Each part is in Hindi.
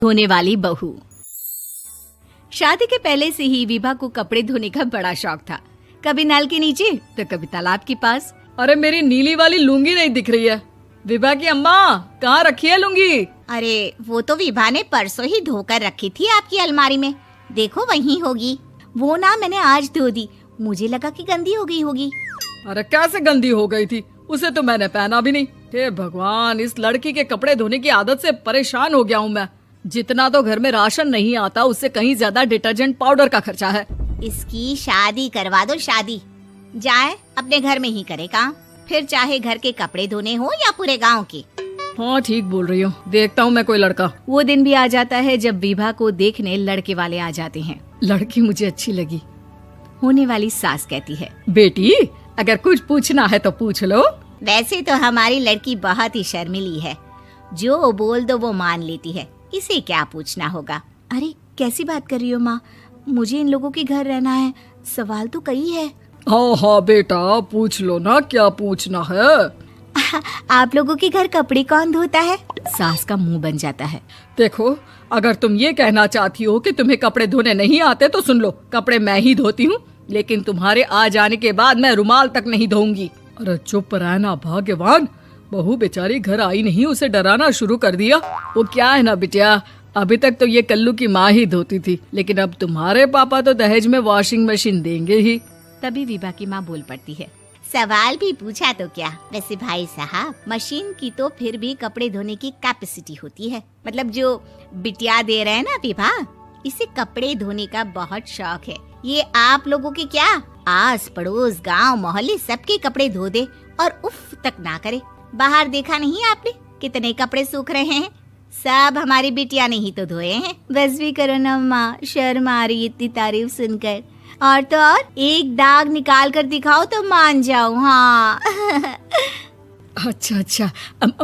धोने वाली बहू। शादी के पहले से ही विभा को कपड़े धोने का बड़ा शौक था। कभी नल के नीचे तो कभी तालाब के पास। अरे मेरी नीली वाली लुंगी नहीं दिख रही है। विभा की अम्मा, कहाँ रखी है लुंगी? अरे वो तो विभा ने परसों ही धोकर रखी थी आपकी अलमारी में, देखो वहीं होगी। वो ना मैंने आज धो दी, मुझे लगा कि गंदी हो गई होगी। अरे कैसे गंदी हो गई थी? उसे तो मैंने पहना भी नहीं। हे भगवान, इस लड़की के कपड़े धोने की आदत से परेशान हो गया हूँ मैं। जितना तो घर में राशन नहीं आता, उससे कहीं ज्यादा डिटर्जेंट पाउडर का खर्चा है। इसकी शादी करवा दो, शादी जाए अपने घर में ही करे काम, फिर चाहे घर के कपड़े धोने हो या पूरे गांव के। हाँ ठीक बोल रही हूँ, देखता हूँ मैं कोई लड़का। वो दिन भी आ जाता है जब विभा को देखने लड़के वाले आ जाते हैं। लड़की मुझे अच्छी लगी। होने वाली सास कहती है, बेटी अगर कुछ पूछना है तो पूछ लो। वैसे तो हमारी लड़की बहुत ही शर्मीली है, जो बोल दो वो मान लेती है, इसे क्या पूछना होगा। अरे कैसी बात कर रही हो माँ, मुझे इन लोगों के घर रहना है, सवाल तो कई है। हाँ हाँ बेटा, पूछ लो ना, क्या पूछना है। आप लोगों के घर कपड़े कौन धोता है? सास का मुंह बन जाता है। देखो, अगर तुम ये कहना चाहती हो कि तुम्हें कपड़े धोने नहीं आते तो सुन लो, कपड़े मैं ही धोती हूँ, लेकिन तुम्हारे आ जाने के बाद मैं रुमाल तक नहीं धोऊंगी। अरे चुप रहना भाग्यवान, बहू बेचारी घर आई नहीं, उसे डराना शुरू कर दिया। वो क्या है ना बिटिया, अभी तक तो ये कल्लू की माँ ही धोती थी, लेकिन अब तुम्हारे पापा तो दहेज में वॉशिंग मशीन देंगे ही। तभी विभा की माँ बोल पड़ती है, सवाल भी पूछा तो क्या। वैसे भाई साहब, मशीन की तो फिर भी कपड़े धोने की कैपेसिटी होती है। मतलब जो बिटिया दे रहे हैं ना विभा, इसे कपड़े धोने का बहुत शौक है। ये आप लोगों के क्या, आस पड़ोस गांव मोहल्ले सबके कपड़े धो दे और उफ तक ना करे। बाहर देखा नहीं आपने कितने कपड़े सूख रहे हैं? सब हमारी बिटिया ने ही तो धोए हैं। बस भी करो ना माँ, शर्म आ रही इतनी तारीफ सुनकर। और तो और एक दाग निकाल कर दिखाओ तो मान जाओ। हाँ अच्छा अच्छा,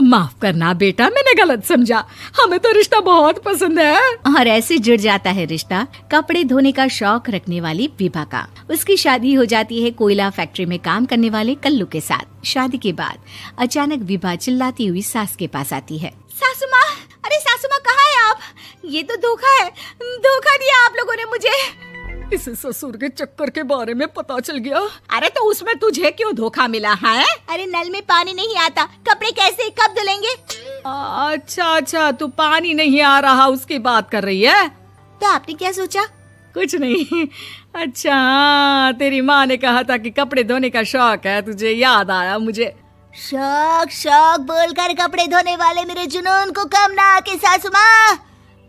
माफ करना बेटा, मैंने गलत समझा। हमें तो रिश्ता बहुत पसंद है। और ऐसे जुड़ जाता है रिश्ता कपड़े धोने का शौक रखने वाली विभा का। उसकी शादी हो जाती है कोयला फैक्ट्री में काम करने वाले कल्लू के साथ। शादी के बाद अचानक विभा चिल्लाती हुई सास के पास आती है। सासू माँ, अरे सासू माँ कहाँ है आप? ये तो धोखा है, धोखा दिया आप लोगों ने मुझे। इसे ससुर के चक्कर के बारे में पता चल गया। अरे तो उसमें तुझे क्यों धोखा मिला है? अरे नल में पानी नहीं आता, कपड़े कैसे कब धुलेंगे? अच्छा अच्छा, तू पानी नहीं आ रहा उसकी बात कर रही है। तो आपने क्या सोचा? कुछ नहीं। अच्छा हाँ, तेरी माँ ने कहा था कि कपड़े धोने का शौक है तुझे, याद आया मुझे। शौक शौक बोलकर कपड़े धोने वाले मेरे जुनून को कम ना आके सासू माँ,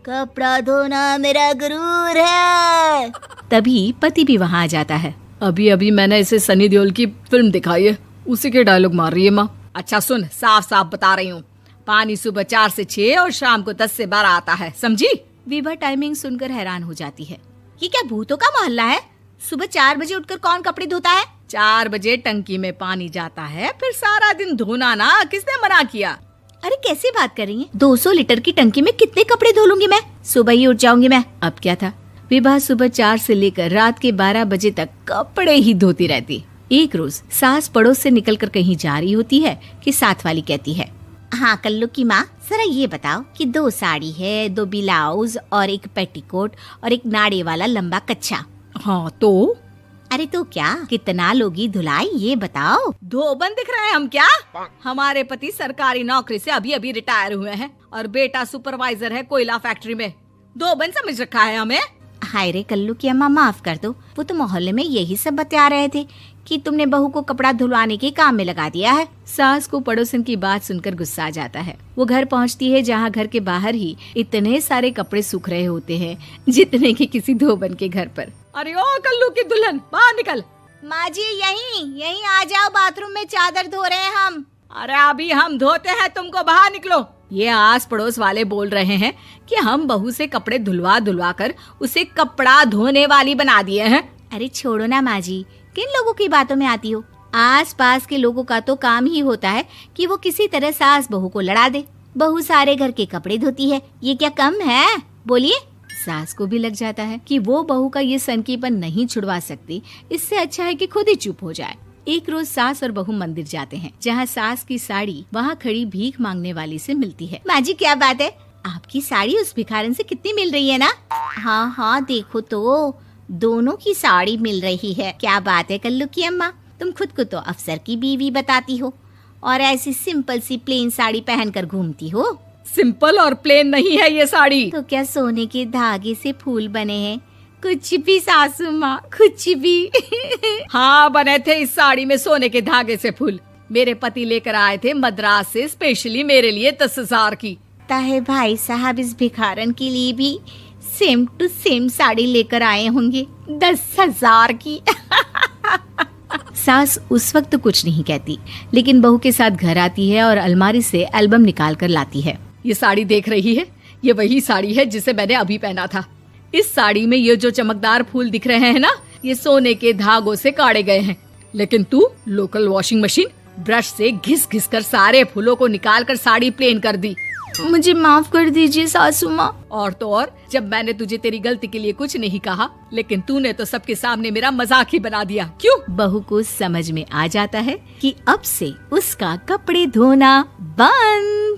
कपड़ा धोना मेरा गुरूर है। तभी पति भी वहाँ आ जाता है। अभी अभी मैंने इसे सनी देओल की फिल्म दिखाई है, उसी के डायलॉग मार रही है माँ। अच्छा सुन, साफ साफ बता रही हूँ, पानी सुबह 4 से 6 और शाम को 10 से 12 आता है, समझी? विभा टाइमिंग सुनकर हैरान हो जाती है। ये क्या भूतों का मोहल्ला है? सुबह 4 बजे उठकर कौन कपड़े धोता है? 4 बजे टंकी में पानी जाता है, फिर सारा दिन धोना ना, किसने मना किया? अरे कैसी बात कर रही हैं? 200 लीटर की टंकी में कितने कपड़े धो लूंगी मैं, सुबह ही उठ जाऊंगी मैं। अब क्या था, विभा सुबह 4 से लेकर रात के 12 बजे तक कपड़े ही धोती रहती। एक रोज सास पड़ोस से निकलकर कहीं जा रही होती है कि साथ वाली कहती है, हाँ कल्लू की माँ, जरा ये बताओ कि 2 साड़ी है, 2 ब्लाउज और एक पेटीकोट और एक नाड़े वाला लंबा कच्छा। हाँ तो? अरे तो क्या, कितना लोगी धुलाई ये बताओ। धोबन दिख रहे हैं हम क्या? हमारे पति सरकारी नौकरी से अभी अभी रिटायर हुए हैं और बेटा सुपरवाइजर है कोयला फैक्ट्री में। धोबन समझ रखा है हमें। हाय रे कल्लू की अम्मा, माफ कर दो, वो तो मोहल्ले में यही सब बता रहे थे कि तुमने बहू को कपड़ा धुलवाने के काम में लगा दिया है। सास को पड़ोसन की बात सुनकर गुस्सा आ जाता है। वो घर पहुंचती है जहां घर के बाहर ही इतने सारे कपड़े सूख रहे होते हैं जितने कि किसी धोबन के घर पर। अरे ओ कल्लू की दुल्हन, बाहर निकल। माँ जी यहीं आ जाओ, बाथरूम में चादर धो रहे हैं हम। अरे अभी हम धोते हैं, तुमको बाहर निकलो। ये आस पड़ोस वाले बोल रहे हैं कि हम बहू से कपड़े धुलवा कर उसे कपड़ा धोने वाली बना दिए हैं। अरे छोड़ो ना माँ जी, किन लोगों की बातों में आती हो? आस पास के लोगों का तो काम ही होता है कि वो किसी तरह सास बहू को लड़ा दे। बहू सारे घर के कपड़े धोती है, ये क्या कम है? बोलिए। सास को भी लग जाता है कि वो बहू का ये सनकीपन नहीं छुड़वा सकती, इससे अच्छा है कि खुद ही चुप हो जाए। एक रोज सास और बहू मंदिर जाते हैं, जहाँ सास की साड़ी वहाँ खड़ी भीख मांगने वाली से मिलती है। माँ जी क्या बात है, आपकी साड़ी उस भिखारन से कितनी मिल रही है ना? हाँ हाँ देखो तो, दोनों की साड़ी मिल रही है। क्या बात है कल्लू की अम्मा, तुम खुद को तो अफसर की बीवी बताती हो और ऐसी सिंपल सी प्लेन साड़ी पहनकर घूमती हो। सिंपल और प्लेन नहीं है ये साड़ी। तो क्या सोने के धागे से फूल बने हैं? कुछ भी सासू माँ, कुछ भी। हाँ बने थे इस साड़ी में सोने के धागे से फूल। मेरे पति लेकर आए थे मद्रास से स्पेशली मेरे लिए 10,000 की। ताहे भाई साहब इस भिखारन के लिए भी सेम टू सेम साड़ी लेकर आए होंगे 10,000 की। सास उस वक्त तो कुछ नहीं कहती, लेकिन बहू के साथ घर आती है और अलमारी से एल्बम निकाल कर लाती है। ये साड़ी देख रही है, ये वही साड़ी है जिसे मैंने अभी पहना था। इस साड़ी में ये जो चमकदार फूल दिख रहे हैं ना, ये सोने के धागों से काढ़े गए हैं। लेकिन तू लोकल वॉशिंग मशीन ब्रश से घिस घिस कर सारे फूलों को निकाल कर साड़ी प्लेन कर दी। मुझे माफ कर दीजिए सासू माँ। और तो और, जब मैंने तुझे तेरी गलती के लिए कुछ नहीं कहा, लेकिन तूने तो सबके सामने मेरा मजाक ही बना दिया। क्यों? बहू को समझ में आ जाता है कि अब से उसका कपड़े धोना बंद।